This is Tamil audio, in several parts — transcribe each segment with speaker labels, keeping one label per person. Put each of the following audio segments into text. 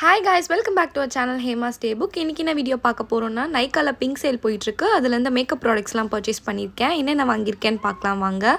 Speaker 1: Hi guys, welcome back to our channel Hema's day book. இன்றைக்கி என்ன வீடியோ பார்க்க போகிறோன்னா நைக்கால பிங்க் சேல் போயிட்டுருக்கு. அதுலேருந்து மேக்கப் ப்ராடக்ட்ஸ்லாம் பர்ச்சேஸ் பண்ணியிருக்கேன். என்னென்ன வாங்கியிருக்கேன்னு பார்க்கலாம் வாங்க.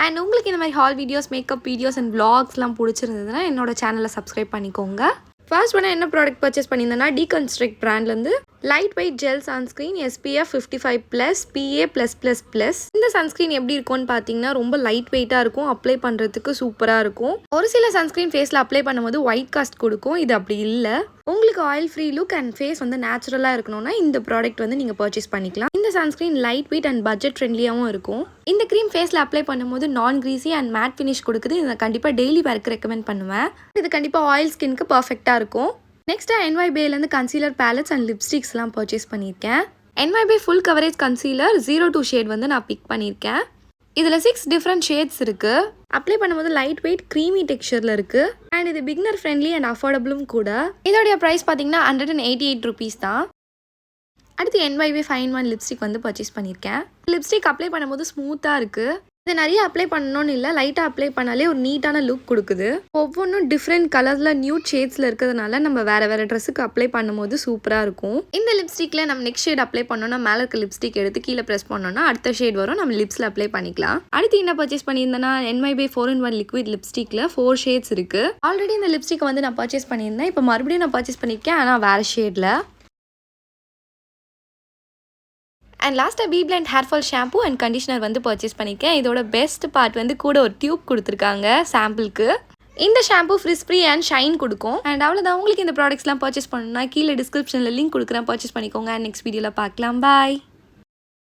Speaker 1: அண்ட் உங்களுக்கு இந்த மாதிரி haul videos, makeup videos and vlogsலாம் பிடிச்சிருந்ததுன்னா என்னோட சேனலை சப்ஸ்கிரைப் பண்ணிக்கோங்க. ஃபர்ஸ்ட் ஒன்று என்ன ப்ராடக்ட் பர்ச்சேஸ் பண்ணியிருந்தேன்னா டீகன்ஸ்ட்ரக்ட் பிராண்ட்லேருந்து light weight gel sunscreen SPF 55+, PA+++. இந்த சன்ஸ்க்ரீன் எப்படி இருக்கும்னு பார்த்தீங்கன்னா ரொம்ப லைட் வெயிட்டாக இருக்கும், அப்ளை பண்ணுறதுக்கு சூப்பராக இருக்கும். ஒரு சில சன்ஸ்க்ரீன் ஃபேஸில் அப்ளை பண்ணும்போது ஒயிட் காஸ்ட் கொடுக்கும், இது அப்படி இல்லை. உங்களுக்கு oil free look and face வந்து நேச்சுரலாக இருக்கணும்னா இந்த ப்ராடக்ட் வந்து நீங்கள் பர்ச்சேஸ் பண்ணிக்கலாம். இந்த sunscreen light weight and budget ஃப்ரெண்ட்லியாகவும் இருக்கும். இந்த க்ரீம் ஃபேஸில் அப்ளை பண்ணும்போது நான் கிரீஸி அண்ட் மேட் ஃபினிஷ் கொடுக்குது. இதை கண்டிப்பாக டெய்லி வேர்க்கு ரெக்கமெண்ட் பண்ணுவேன். இது கண்டிப்பாக ஆயில் ஸ்கின்க்கு பர்ஃபெக்டாக இருக்கும். நெக்ஸ்ட்டாக NYBேலேருந்து கன்சீலர் பேலட்ஸ் அண்ட் லிப்ஸ்டிக்ஸ்லாம் பர்ச்சேஸ் பண்ணியிருக்கேன். NYB full coverage concealer 02 shade வந்து நான் பிக் பண்ணியிருக்கேன். இதில் 6 டிஃப்ரெண்ட் ஷேட்ஸ் இருக்குது. அப்ளை பண்ணும்போது லைட் வெயிட் க்ரீமி டெக்ஸ்சரில் இருக்குது. அண்ட் இது பிகினர் ஃப்ரெண்ட்லி அண்ட் அஃபோர்டபுளும் கூட. இதோடைய ப்ரைஸ் பார்த்தீங்கன்னா 188 rupees தான். அடுத்து NYB 5-in-1 லிப்ஸ்டிக் வந்து பர்ச்சேஸ் பண்ணியிருக்கேன். லிப்ஸ்டிக் அப்ளை பண்ணும்போது ஸ்மூத்தாக இருக்குது. இது நிறைய அப்ளை பண்ணணும்னு இல்லை, லைட்டாக அப்ளை பண்ணாலே ஒரு நீட்டான லுக் கொடுக்குது. ஒவ்வொன்றும் டிஃப்ரெண்ட் கலர்ஸில் நியூட் ஷேட்ஸில் இருக்கிறதுனால நம்ம வேறு ட்ரெஸ்ஸுக்கு அப்ளை பண்ணும்போது சூப்பராக இருக்கும். இந்த லிப்ஸ்டிக்கில் நம்ம நெக்ஸ்ட் ஷேட் அப்ளை பண்ணோன்னா மேலே இருக்க லிப்ஸ்டிக் எடுத்து கீழே ப்ரெஸ் பண்ணோன்னா அடுத்த ஷேட் வரும், நம்ம லிப்ஸில் அப்ளை பண்ணிக்கலாம். அடுத்து என்ன பர்ச்சேஸ் பண்ணியிருந்தேன்னா NYB 4-in-1 லிக்விட் லிப்ஸ்டிக்கில் 4 ஷேட்ஸ் இருக்குது. ஆல்ரெடி இந்த லிப்ஸ்டிக்கை வந்து நான் பர்ச்சேஸ் பண்ணியிருந்தேன், இப்போ மறுபடியும் நான் பர்ச்சேஸ் பண்ணியிருக்கேன், ஆனால் வேறு ஷேடில். அண்ட் லாஸ்ட்டாக BBlunt hair fall shampoo and conditioner வந்து பர்ச்சேஸ் பண்ணியிருக்கேன். இதோட பெஸ்ட் பார்ட் வந்து கூட ஒரு டியூப் கொடுத்துருக்காங்க சாம்பிளுக்கு. இந்த shampoo frizz free and shine கொடுக்கும். அண்ட் அவ்வளோதான். உங்களுக்கு இந்த ப்ராடக்ட்ஸ்லாம் பர்ச்சேஸ் பண்ணணும்னா கீழே டிஸ்கிரிப்ஷனில் லிங்க் கொடுக்குறேன், பர்ச்சேஸ் பண்ணிக்கோங்க. அண்ட் நெக்ஸ்ட் வீடியோவில் பார்க்கலாம். பாய்.